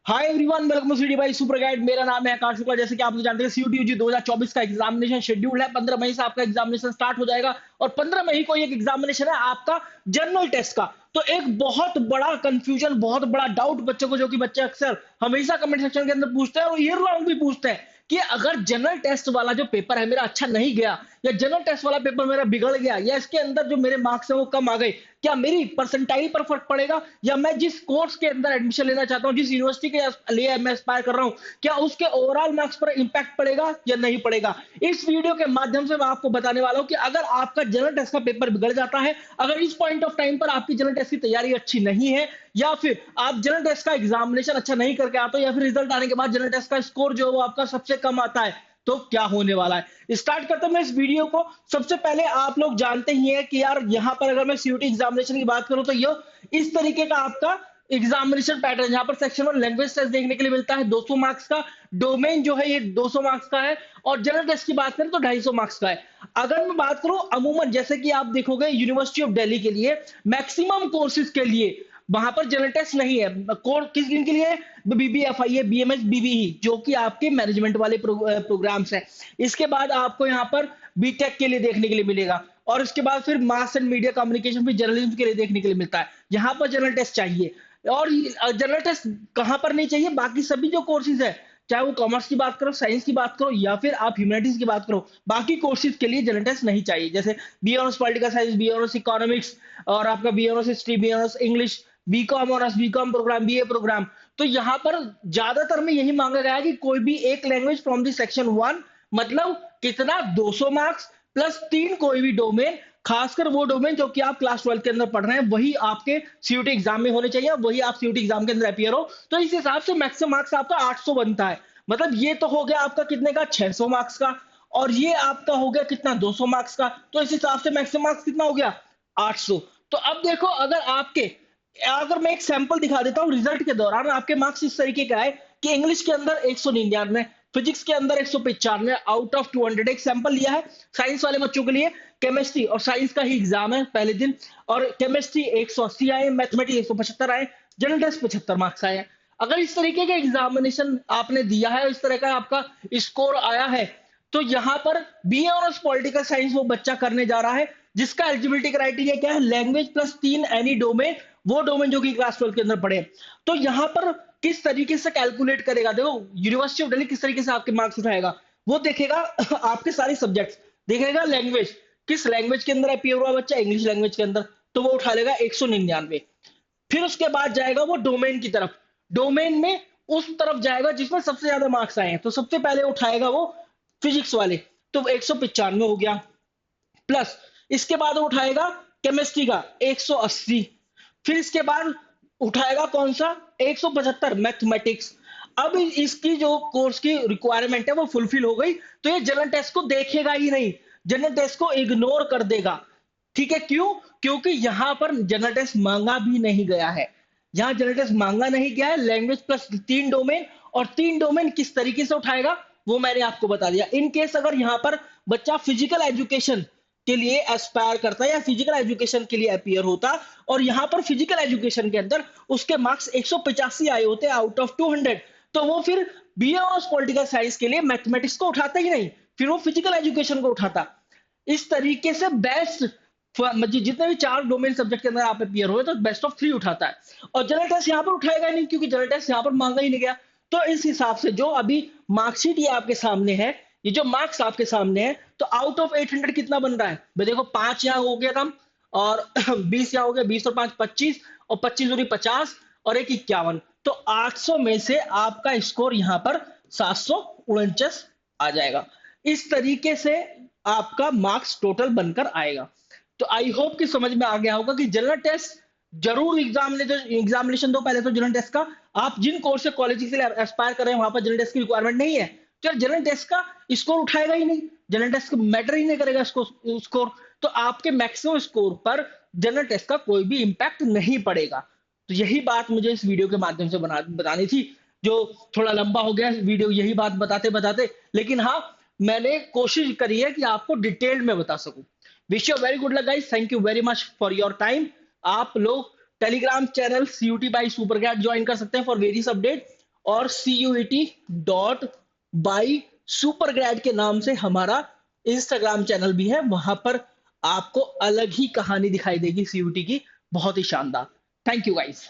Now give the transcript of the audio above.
Hi everyone, welcome to city by super guide. मेरा नाम है आकाश शुक्ला। जैसे कि आप लोग जानते हैं, सीयूटी यूजी 2024 का एग्जामिनेशन शेड्यूल है। 15 मई से आपका एग्जामिनेशन स्टार्ट हो जाएगा और 15 मई को एक एग्जामिनेशन है आपका जनरल टेस्ट का। तो एक बहुत बड़ा कंफ्यूजन, बहुत बड़ा डाउट बच्चों को, जो कि बच्चे अक्सर हमेशा कमेंट सेक्शन के अंदर पूछते हैं और ईयर लॉन्ग भी पूछते हैं कि अगर जनरल टेस्ट वाला जो पेपर है मेरा अच्छा नहीं गया, या जनरल टेस्ट वाला पेपर मेरा बिगड़ गया, या इसके अंदर जो मेरे मार्क्स है वो कम आ गए, क्या मेरी परसेंटाइल पर फर्क पड़ेगा, या मैं जिस कोर्स के अंदर एडमिशन लेना चाहता हूं, जिस यूनिवर्सिटी के लिए मैं एस्पायर कर रहा हूं, क्या उसके ओवरऑल मार्क्स पर इंपैक्ट पड़ेगा या नहीं पड़ेगा। इस वीडियो के माध्यम से मैं आपको बताने वाला हूं कि अगर आपका जनरल टेस्ट का पेपर बिगड़ जाता है, अगर इस पॉइंट ऑफ टाइम पर आपकी जनरल टेस्ट की तैयारी अच्छी नहीं है, या फिर आप जनरल टेस्ट का एग्जामिनेशन अच्छा नहीं करके आते हो, या फिर रिजल्ट आने के बाद जनरल टेस्ट का स्कोर जो है वो आपका सबसे कम आता है, तो क्या होने वाला है। स्टार्ट करते हैं मैं इस वीडियो को। सबसे पहले आप लोग जानते ही हैं कि यार यहाँ पर अगर मैं सीयूटी एग्जामिनेशन की बात करूं तो ये इस तरीके का आपका एग्जामिनेशन पैटर्न, यहाँ पर सेक्शन 1 लैंग्वेज टेस्ट देखने के लिए मिलता है 200 मार्क्स का। डोमेन जो है ये 200 मार्क्स का है, और जनरल टेस्ट की बात करें तो 250 मार्क्स का है। अगर मैं बात करूं अमूमन, जैसे कि आप देखोगे यूनिवर्सिटी ऑफ दिल्ली के लिए मैक्सिमम कोर्सेज के लिए वहां पर जनरल टेस्ट नहीं है। कोर किस दिन के लिए? बीबीएफआई है, बीएमएस, बीबीई, जो कि आपके मैनेजमेंट वाले प्रोग्राम्स हैं। इसके बाद आपको यहाँ पर बीटेक के लिए देखने के लिए मिलेगा, और इसके बाद फिर मास एंड मीडिया कम्युनिकेशन फिर जर्नलिज्म के लिए देखने के लिए मिलता है। यहाँ पर जनरल टेस्ट चाहिए। और जनरल टेस्ट कहाँ पर नहीं चाहिए? बाकी सभी जो कोर्सेज है, चाहे वो कॉमर्स की बात करो, साइंस की बात करो, या फिर आप ह्यूमैनिटीज की बात करो, बाकी कोर्सेज के लिए जनरल टेस्ट नहीं चाहिए। जैसे B honours political science, B honours economics, और आपका B honours history, B honours English, BCom honours, BCom programme, BA programme. तो यहाँ पर ज्यादातर में यही मांगा गया है कि कोई भी एक लैंग्वेज फ्रॉम दी सेक्शन 1, मतलब कितना 200 मार्क्स प्लस 3 कोई भी डोमेन, खासकर वो डोमेन जो कि आप क्लास 12 के अंदर पढ़ रहे हैं, वही आपके सीयूटी एग्जाम में होने चाहिए, वही आप सीयूटी एग्जाम के अंदर अपियर हो। तो इस हिसाब से मैक्सिमम मार्क्स आपका 800 बनता है। मतलब ये तो हो गया आपका कितने का? 600 मार्क्स का। और ये आपका हो गया कितना? 200 मार्क्स का। तो इस हिसाब से मैक्सिमम मार्क्स कितना हो गया? 800। तो अब देखो, अगर मैं एक सैंपल दिखा देता हूँ, रिजल्ट के दौरान आपके मार्क्स इस तरीके का है कि इंग्लिश के अंदर 199, फिजिक्स के अंदर 195 आउट ऑफ 200, एक सैंपल लिया है साइंस वाले बच्चों के लिए। केमिस्ट्री और साइंस का ही एग्जाम है पहले दिन, और केमिस्ट्री 180 आए, मैथमेटिक्स 175 आए, जनरल टेस्ट 75 मार्क्स आए। अगर इस तरीके के एग्जामिनेशन आपने दिया है, इस तरह का आपका स्कोर आया है, तो यहाँ पर बी ऑनर्स पॉलिटिकल साइंस वो बच्चा करने जा रहा है जिसका एलिजिबिलिटी क्राइटेरिया क्या है? लैंग्वेज प्लस 3 एनी डोमेन, वो डोमेन जो कि क्लास 12 के अंदर पढ़े। तो यहाँ पर किस तरीके से कैलकुलेट करेगा? देखो, यूनिवर्सिटी ऑफ दिल्ली किस तरीके से आपके मार्क्स उठाएगा, वो देखेगा आपके सारे सब्जेक्ट्स, देखेगा लैंग्वेज, किस लैंग्वेज के अंदर अपियर हुआ बच्चा, इंग्लिश लैंग्वेज के अंदर, तो वो उठा लेगा 199। फिर उसके बाद जाएगा वो डोमेन की तरफ, डोमेन में उस तरफ जाएगा जिसमें सबसे ज्यादा मार्क्स आए हैं, तो सबसे पहले उठाएगा वो फिजिक्स वाले, तो 195 हो गया। प्लस इसके बाद वो उठाएगा केमिस्ट्री का 180। फिर इसके बाद उठाएगा कौन सा? 175 मैथमेटिक्स। अब इसकी जो कोर्स की रिक्वायरमेंट है वो फुलफिल हो गई, तो ये जनरल टेस्ट को देखेगा ही नहीं, जनरल टेस्ट को इग्नोर कर देगा। ठीक है, क्यों? क्योंकि यहां पर जनरल टेस्ट मांगा भी नहीं गया है। यहाँ जनरल टेस्ट मांगा नहीं गया है, लैंग्वेज प्लस 3 डोमेन, और 3 डोमेन किस तरीके से उठाएगा वो मैंने आपको बता दिया। इन केस अगर यहाँ पर बच्चा फिजिकल एजुकेशन के लिए एस्पायर करता है, या फिजिकल एजुकेशन के लिए अपियर होता, और यहाँ पर फिजिकल एजुकेशन के अंदर उसके मार्क्स 185 आए होते आउट ऑफ 200, तो वो फिर बीए ऑफ पॉलिटिकल साइंस के लिए मैथमेटिक्स को उठाता ही नहीं, फिर वो फिजिकल एजुकेशन को उठाता। इस तरीके से बेस्ट, जितने भी 4 डोमेन सब्जेक्ट के अंदर आप अपियर हुए, तो बेस्ट ऑफ 3 उठाता है। और जनरल टेस्ट यहाँ पर उठाएगा नहीं, क्योंकि जनरल टेस्ट यहाँ पर मांगा ही नहीं गया। तो इस हिसाब से जो अभी मार्कशीट ये आपके सामने है, ये जो मार्क्स आपके सामने है, तो आउट ऑफ 800 कितना बन रहा है भाई? देखो, 5 यहाँ हो गया कम, और 20 यहाँ हो गया, 20 और 5 25, और 25 दूरी 50, और एक 51। तो 800 में से आपका स्कोर यहाँ पर 749 आ जाएगा। इस तरीके से आपका मार्क्स टोटल बनकर आएगा। तो आई होप कि समझ में आ गया होगा कि जनरल टेस्ट जरूर एग्जामिनेशन दो पहले तो जनरल टेस्ट का। आप जिन कोर्स से कॉलेज के लिए एस्पायर कर रहे हैं वहां पर जनरल टेस्ट की रिक्वायरमेंट नहीं है, तो जनरल टेस्ट का स्कोर उठाएगा ही नहीं, जनरल टेस्ट का मैटर ही नहीं करेगा इसको स्कोर। तो आपके मैक्सिमम स्कोर पर जनरल टेस्ट का कोई भी इंपैक्ट नहीं पड़ेगा। तो यही बात मुझे इस वीडियो के माध्यम से बतानी थी, जो थोड़ा लंबा हो गया वीडियो यही बात बताते बताते, लेकिन हाँ, मैंने कोशिश करी है कि आपको डिटेल्ड में बता सकूं। Wish you very good luck guys, thank you very much for your time. आप लोग Telegram channel CUET by super cat join कर सकते हैं फॉर वेरियस अपडेट, और CUET.by के नाम से हमारा इंस्टाग्राम चैनल भी है। वहां पर आपको अलग ही कहानी दिखाई देगी सीयूटी की, बहुत ही शानदार। Thank you guys.